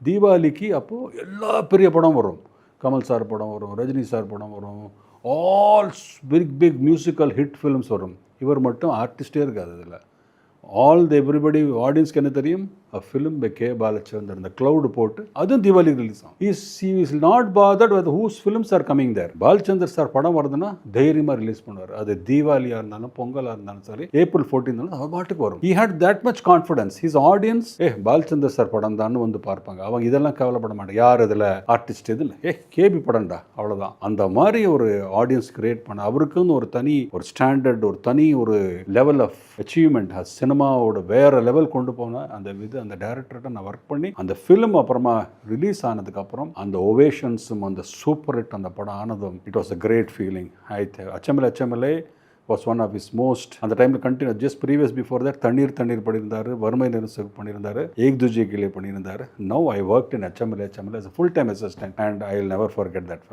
தீபாவளிக்கு அப்போது எல்லா பெரிய படம் வரும். கமல் சார் படம் வரும், ரஜினி சார் படம் வரும், all big musical hit films வரும். இவர் மட்டும் ஆர்டிஸ்டே இருக்காது இதில். எவ்ரிபடி ஆடியன்ஸ்க்கு என்ன தெரியும்? A film by K Balachander, இந்த க்ளவுட் போட்டு அதுவும் தீபாவளிக்கு ரிலீஸ் ஆகும். he is not bothered with whose films are coming there. Balachander sir படம் வருதுன்னா தைரியமாக ரிலீஸ் பண்ணுவார். அது தீபாவளியாக இருந்தாலும் பொங்கலாக இருந்தாலும் சரி, April 14 அவர் பாட்டுக்கு வரும். he had that much confidence. his audience Balachander sir படம் தான் வந்து பார்ப்பாங்க. அவங்க இதெல்லாம் கவலைப்பட மாட்டாங்க. யார் இதில் ஆர்டிஸ்ட் இதில் கேபி படம்டா அவ்வளோதான். அந்த மாதிரி ஒரு ஆடியன்ஸ் கிரியேட் பண்ண அவருக்குன்னு ஒரு தனி ஒரு ஸ்டாண்டர்ட், ஒரு தனி ஒரு லெவல் ஆஃப் அச்சீவ்மெண்ட், சினிமாவோட வேற லெவல் கொண்டு போன அந்த டைரக்டர்கிட்ட நான் ஒர்க் பண்ணி அந்த ஃபிலிம் அப்புறமா ரிலீஸ் ஆனதுக்கப்புறம் அந்த ஓவேஷன்ஸும் அந்த சூப்பர் ஹிட் அந்த படம் ஆனதும் it was a great feeling. Achamillai was one of his most அந்த டைமில் continue just previous before that Thanneer பண்ணியிருந்தார், வறுமை நிரசு பண்ணியிருந்தார், ஏக் துஜே கிலே பண்ணியிருந்தார். Now I worked in Achamillai as a full-time assistant and I will never forget that film.